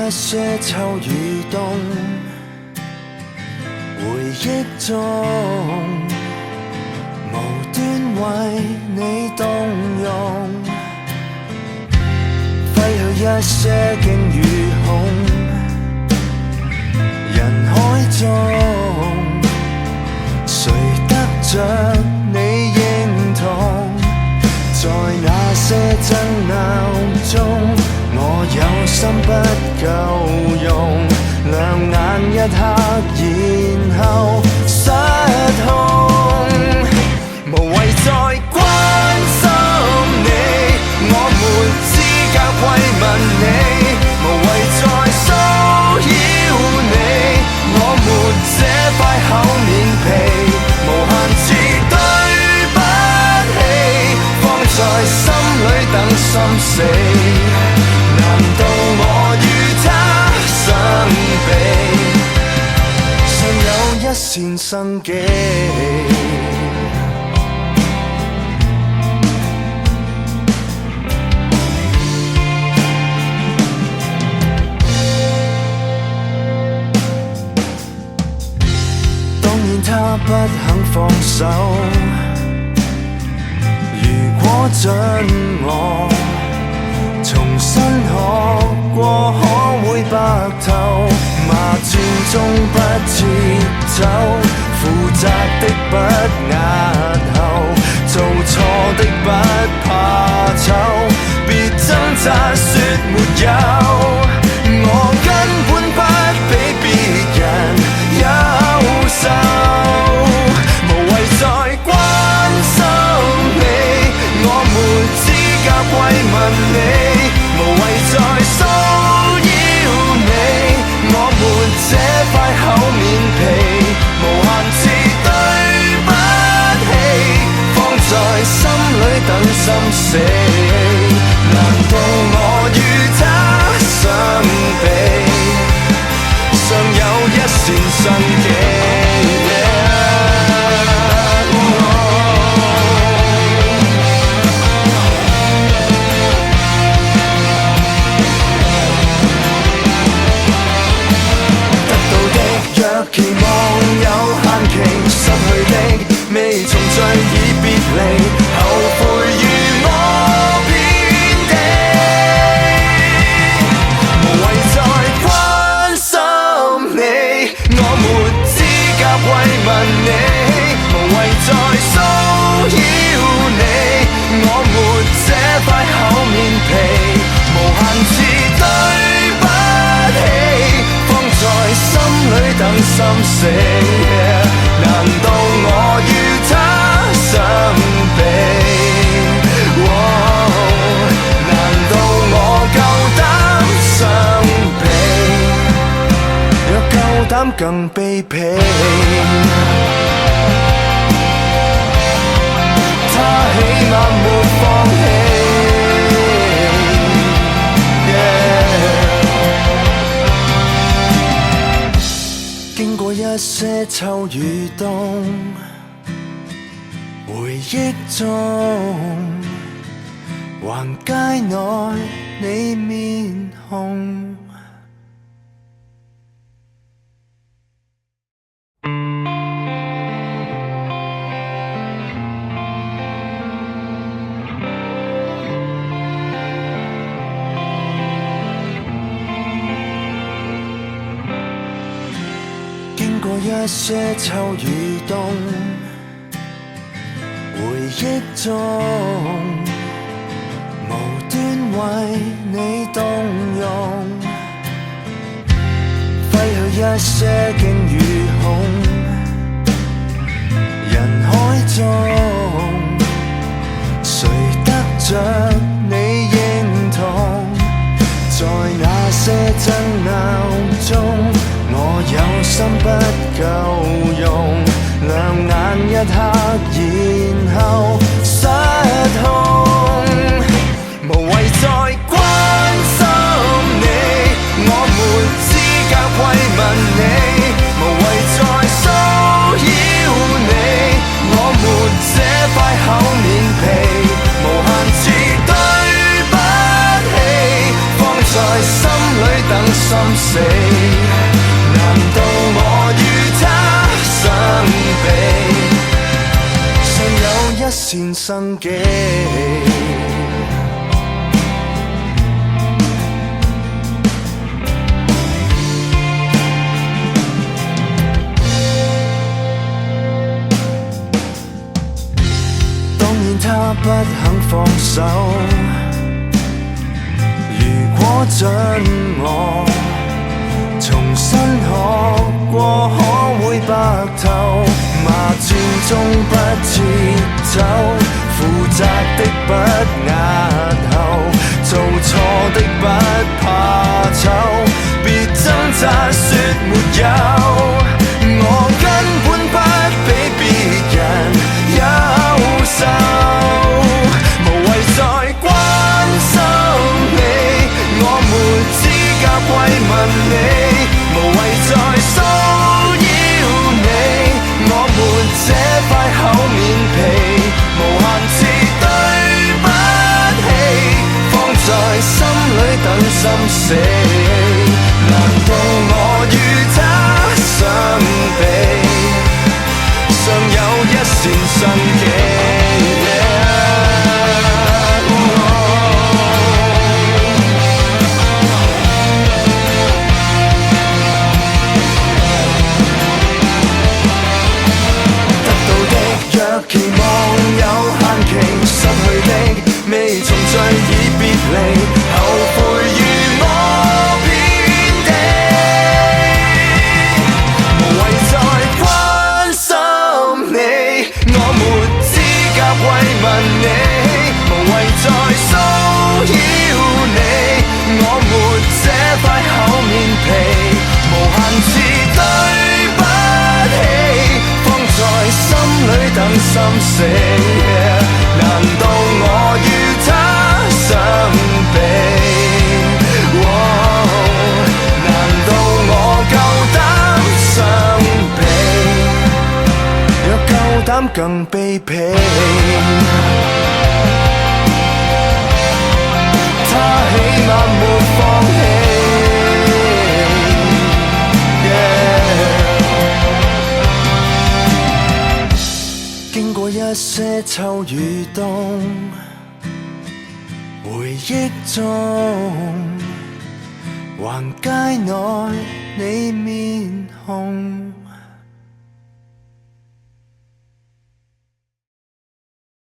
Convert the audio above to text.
一些秋與冬，回憶中無端為你動容，揮去一些驚與恐，人海中誰得着你認同？在那些爭拗中，我有心不夠用，兩眼一刻，然後失控，無謂再關心你，我沒資格慰問你，無謂再騷擾你，我沒這塊厚面皮，無限次對不起，放在心裏等心死。難道我與他相比，尚有一線生機？當然他不肯放手，如果准我重新學過，可會白頭？罵戰中不撤走，負責的不押後，做錯的不怕醜，別掙扎說沒有，我根本不比別人優秀，無謂再關心你，我沒資格慰問你，無謂再騷擾你，我沒這塊厚面皮，無限次對不起，放在心裏等心死。難道我與他相比，尚有一線生機？期望有限期，失去的未重聚已別離，後悔與我遍地，無謂再關心你，我沒資格慰問你，無謂再騷擾你，我沒這塊厚面皮，無限次對不起，放在心裏等心死。難道我與他相比？難道我夠膽相比？若夠膽更卑鄙，他起碼沒放棄。經過一些秋與冬，回憶中橫街內你面紅。經過一些秋與冬，回憶中無端為你動容，揮去一些驚與恐，人海中誰得着你認同？在那些爭拗中，我有心不夠用，兩眼一刻，然後失控，無謂再關心你，我沒資格慰問你，無謂再騷擾你，我沒這塊厚面皮，無限次對不起，放在心裏等心死，難道我與他相比，尚有一線生機？他不肯放手，如果准我重新學過，可會白頭？罵戰中不撤走，負責的不押後，做錯的不怕醜，別掙扎說沒有，我根本不比別人優秀。慰問你，無謂再騷擾你，我們這塊厚面皮，無限次對不起，放在心裏等心死，難道我與他相比，尚有一線生機？期望有限期，失去的未重聚已別離，後悔與我遍地，無謂再關心你，我沒資格慰問你，無謂再騷擾你，我沒這塊厚面皮，無限次對不起，放在心裏等心死，難道我與他相比？難道我夠膽相比？若夠膽更卑鄙，他起碼沒放棄。經過一些秋與冬，回憶中橫街內你面紅。